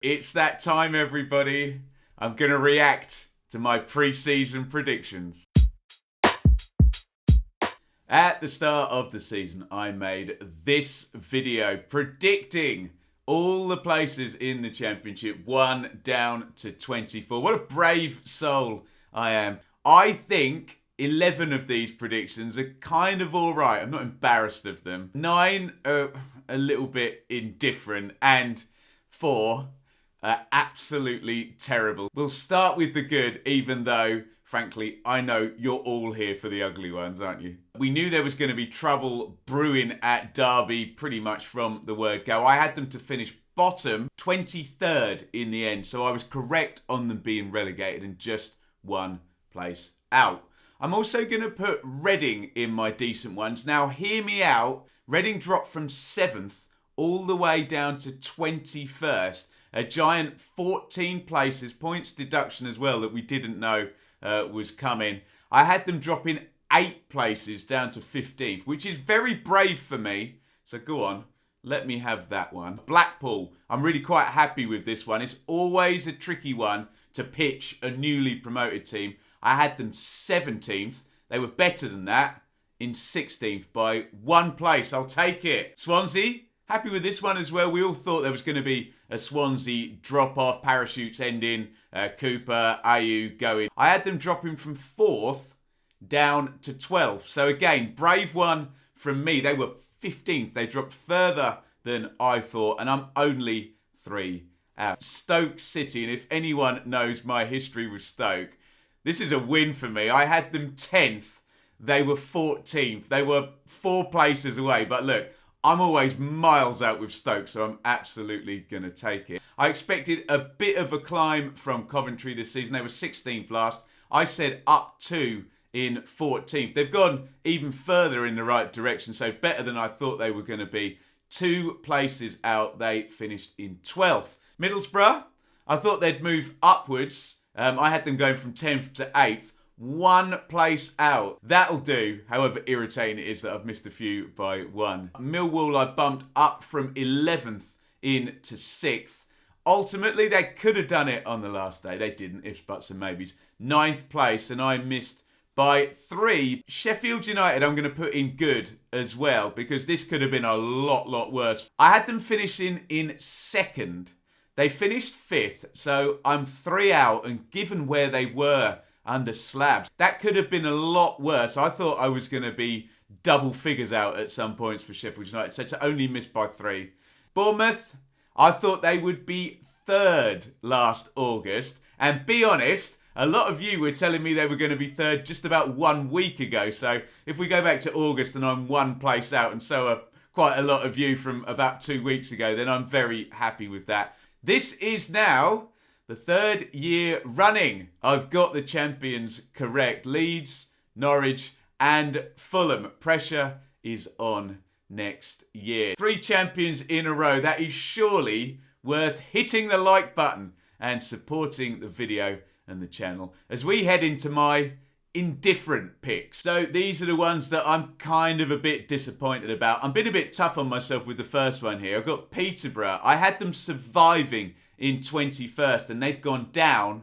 It's that time, everybody. I'm going to react to my pre-season predictions. At the start of the season, I made this video predicting all the places in the championship, 1 down to 24. What a brave soul I am. I think 11 of these predictions are kind of all right. I'm not embarrassed of them. 9 are a little bit indifferent, and 4 are absolutely terrible. We'll start with the good, even though, frankly, I know you're all here for the ugly ones, aren't you? We knew there was going to be trouble brewing at Darby pretty much from the word go. I had them to finish bottom, 23rd in the end, so I was correct on them being relegated and just 1 place out. I'm also going to put Reading in my decent ones. Now, hear me out. Reading dropped from 7th all the way down to 21st. A giant 14 places, points deduction as well, that we didn't know was coming. I had them dropping 8 places down to 15th, which is very brave for me. So go on, let me have that one. Blackpool, I'm really quite happy with this one. It's always a tricky one to pitch a newly promoted team. I had them 17th. They were better than that in 16th by 1 place. I'll take it. Swansea, happy with this one as well. We all thought there was going to be a Swansea drop-off, parachutes ending, Cooper, Mayhew going. I had them dropping from 4th down to 12th. So again, brave one from me. They were 15th. They dropped further than I thought, and I'm only 3 out. Stoke City, and if anyone knows my history with Stoke, this is a win for me. I had them 10th. They were 14th. They were 4 places away, but look, I'm always miles out with Stoke, so I'm absolutely going to take it. I expected a bit of a climb from Coventry this season. They were 16th last. I said up to in 14th. They've gone even further in the right direction, so better than I thought they were going to be. 2 places out, they finished in 12th. Middlesbrough, I thought they'd move upwards. I had them going from 10th to 8th. 1 place out. That'll do, however irritating it is that I've missed a few by 1. Millwall, I bumped up from 11th into 6th. Ultimately, they could have done it on the last day. They didn't, ifs, buts and maybes. 9th place, and I missed by 3. Sheffield United, I'm going to put in good as well, because this could have been a lot worse. I had them finishing in 2nd. They finished 5th, so I'm 3 out, and given where they were under slabs, that could have been a lot worse. I thought I was going to be double figures out at some points for Sheffield United, so to only miss by 3. Bournemouth, I thought they would be 3rd last August, and be honest, a lot of you were telling me they were going to be 3rd just about 1 week ago, so if we go back to August and I'm 1 place out, and so are quite a lot of you from about 2 weeks ago, then I'm very happy with that. This is now the 3rd year running I've got the champions correct. Leeds, Norwich and Fulham. Pressure is on next year. 3 champions in a row. That is surely worth hitting the like button and supporting the video and the channel as we head into my indifferent picks. So these are the ones that I'm kind of a bit disappointed about. I'm being a bit tough on myself with the first one here. I've got Peterborough. I had them surviving in 21st and they've gone down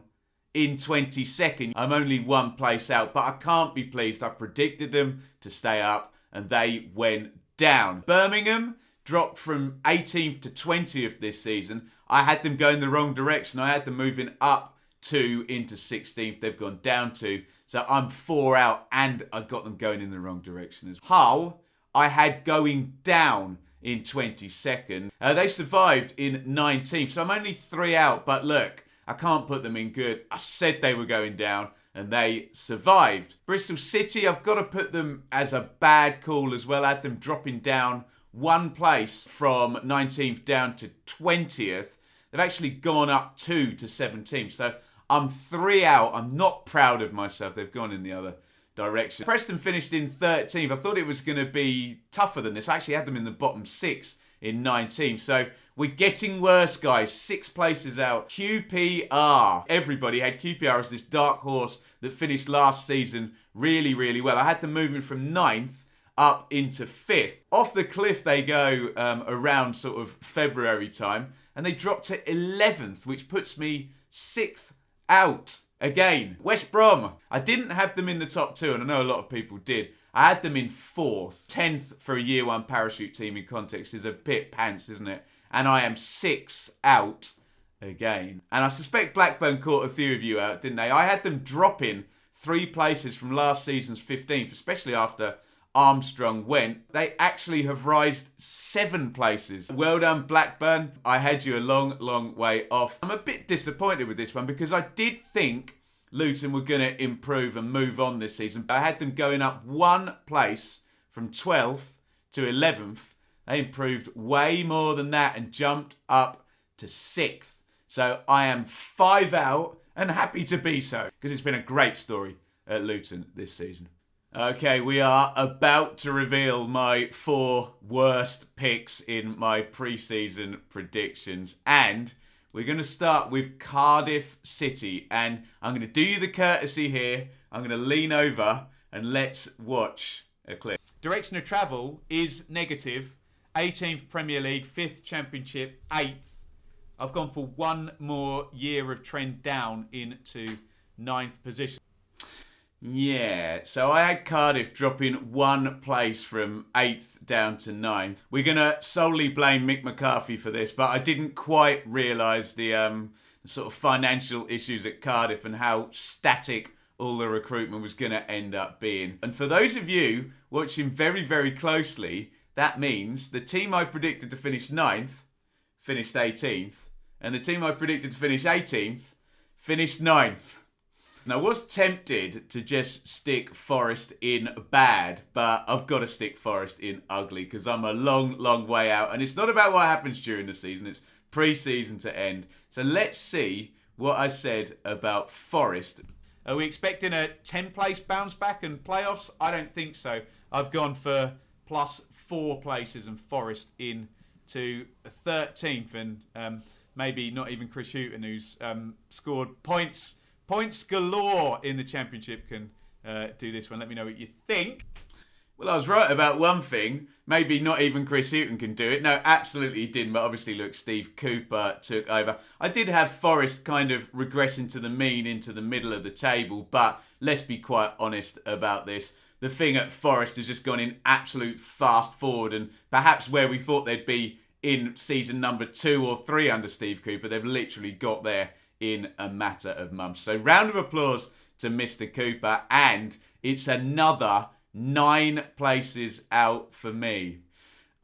in 22nd. I'm only 1 place out, but I can't be pleased. I predicted them to stay up and they went down. Birmingham dropped from 18th to 20th this season. I had them going the wrong direction. I had them moving up 2 into 16th. They've gone down 2. So I'm 4 out and I got them going in the wrong direction as well. Hull, I had going down in 22nd. They survived in 19th. So I'm only 3 out. But look, I can't put them in good. I said they were going down and they survived. Bristol City, I've got to put them as a bad call as well. I had them dropping down 1 place from 19th down to 20th. They've actually gone up 2 to 17th. So I'm 3 out. I'm not proud of myself. They've gone in the other direction. Preston finished in 13th. I thought it was going to be tougher than this. I actually had them in the bottom 6 in 19th. So we're getting worse, guys. 6 places out. QPR. Everybody had QPR as this dark horse that finished last season really, really well. I had them moving from 9th up into 5th. Off the cliff they go around sort of February time. and they dropped to 11th, which puts me 6th out again. West Brom, I didn't have them in the top 2, and I know a lot of people did. I had them in 4th. 10th for a Year 1 parachute team in context is a bit pants, isn't it? And I am 6 out again. And I suspect Blackburn caught a few of you out, didn't they? I had them dropping 3 places from last season's 15th, especially after Armstrong went. They actually have rised 7 places. Well done, Blackburn. I had you a long, long way off. I'm a bit disappointed with this one because I did think Luton were going to improve and move on this season. I had them going up 1 place from 12th to 11th. They improved way more than that and jumped up to 6th. So I am 5 out and happy to be so because it's been a great story at Luton this season. Okay, we are about to reveal my 4 worst picks in my pre-season predictions. And we're going to start with Cardiff City. And I'm going to do you the courtesy here. I'm going to lean over and let's watch a clip. Direction of travel is negative. 18th Premier League, 5th Championship, 8th. I've gone for 1 more year of trend down into 9th position. Yeah, so I had Cardiff dropping 1 place from 8th down to 9th. We're going to solely blame Mick McCarthy for this, but I didn't quite realise the sort of financial issues at Cardiff and how static all the recruitment was going to end up being. And for those of you watching very, very closely, that means the team I predicted to finish 9th finished 18th, and the team I predicted to finish 18th finished 9th. Now, I was tempted to just stick Forest in bad, but I've got to stick Forest in ugly because I'm a long, long way out. And it's not about what happens during the season. It's pre-season to end. So let's see what I said about Forest. Are we expecting a 10-place bounce back and playoffs? I don't think so. I've gone for plus 4 places and Forest in to 13th. And maybe not even Chris Hughton, who's scored points galore in the Championship, can do this one. Let me know what you think. Well, I was right about one thing. Maybe not even Chris Hughton can do it. No, absolutely he didn't. But obviously, look, Steve Cooper took over. I did have Forest kind of regressing to the mean into the middle of the table. But let's be quite honest about this. The thing at Forest has just gone in absolute fast forward. And perhaps where we thought they'd be in season number 2 or 3 under Steve Cooper, they've literally got there in a matter of months. So round of applause to Mr. Cooper, and it's another 9 places out for me.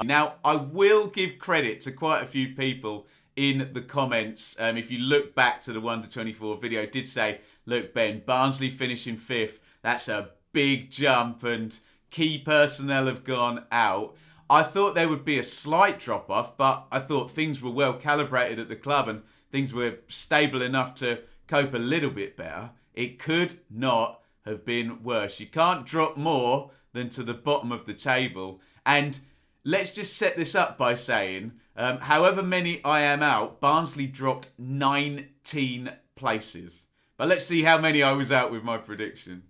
Now, I will give credit to quite a few people in the comments. If you look back to the 1 to 24 video, did say, look, Ben, Barnsley finishing 5th. That's a big jump and key personnel have gone out. I thought there would be a slight drop-off, but I thought things were well calibrated at the club and things were stable enough to cope a little bit better. It could not have been worse. You can't drop more than to the bottom of the table. And let's just set this up by saying, however many I am out, Barnsley dropped 19 places. But let's see how many I was out with my prediction.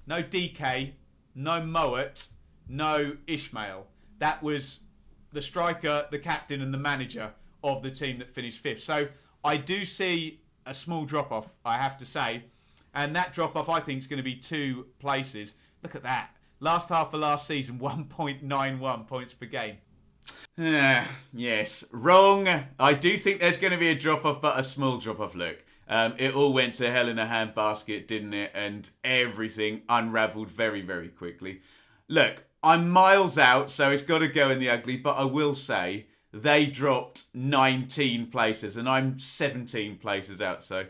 No DK, no Mowat, no Ishmael. That was the striker, the captain and the manager of the team that finished 5th. So I do see a small drop-off, I have to say. And that drop-off, I think, is going to be 2 places. Look at that. Last half of last season, 1.91 points per game. Yes, wrong. I do think there's going to be a drop-off, but a small drop-off, look. It all went to hell in a handbasket, didn't it? And everything unravelled very, very quickly. Look, I'm miles out, so it's got to go in the ugly, but I will say they dropped 19 places and I'm 17 places out. So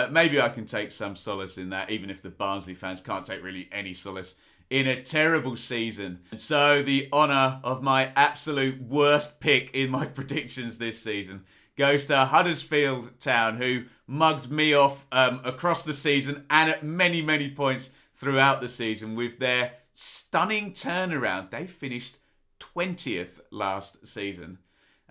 maybe I can take some solace in that, even if the Barnsley fans can't take really any solace in a terrible season. And so the honour of my absolute worst pick in my predictions this season goes to Huddersfield Town, who mugged me off across the season and at many, many points throughout the season with their stunning turnaround. They finished 20th last season.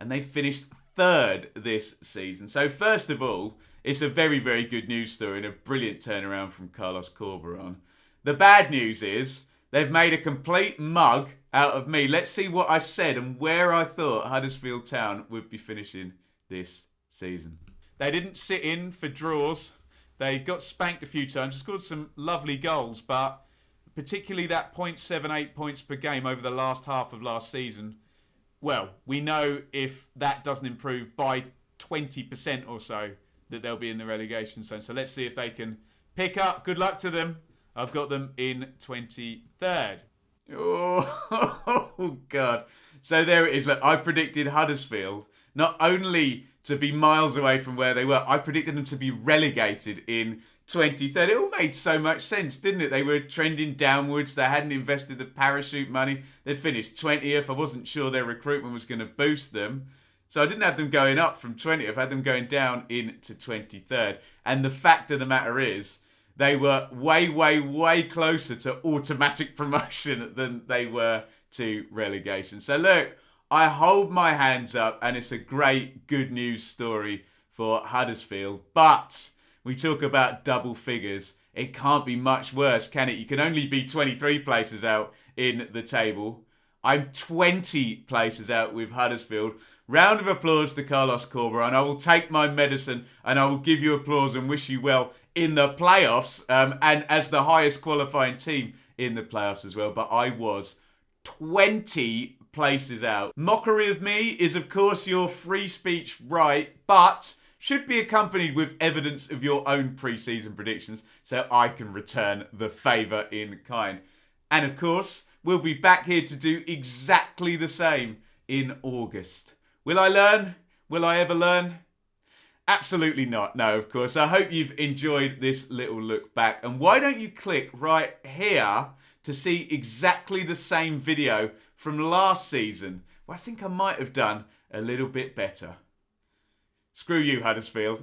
And they finished 3rd this season. So first of all, it's a very, very good news story and a brilliant turnaround from Carlos Corberan. The bad news is they've made a complete mug out of me. Let's see what I said and where I thought Huddersfield Town would be finishing this season. They didn't sit in for draws. They got spanked a few times, scored some lovely goals, but particularly that 0.78 points per game over the last half of last season, well, we know if that doesn't improve by 20% or so, that they'll be in the relegation zone. So let's see if they can pick up. Good luck to them. I've got them in 23rd. Oh, God. So there it is. Look, I predicted Huddersfield not only to be miles away from where they were, I predicted them to be relegated in 23rd. It all made so much sense, didn't it? They were trending downwards. They hadn't invested the parachute money. They'd finished 20th. I wasn't sure their recruitment was going to boost them. So I didn't have them going up from 20th. I had them going down into 23rd. And the fact of the matter is, they were way, way, way closer to automatic promotion than they were to relegation. So look, I hold my hands up, and it's a great good news story for Huddersfield. But we talk about double figures. It can't be much worse, can it? You can only be 23 places out in the table. I'm 20 places out with Huddersfield. Round of applause to Carlos Corberan. I will take my medicine and I will give you applause and wish you well in the playoffs, and as the highest qualifying team in the playoffs as well. But I was 20 places out. Mockery of me is, of course, your free speech right, but should be accompanied with evidence of your own pre-season predictions so I can return the favour in kind. And of course, we'll be back here to do exactly the same in August. Will I learn? Will I ever learn? Absolutely not. No, of course. I hope you've enjoyed this little look back. And why don't you click right here to see exactly the same video from last season, where I think I might have done a little bit better. Screw you, Huddersfield.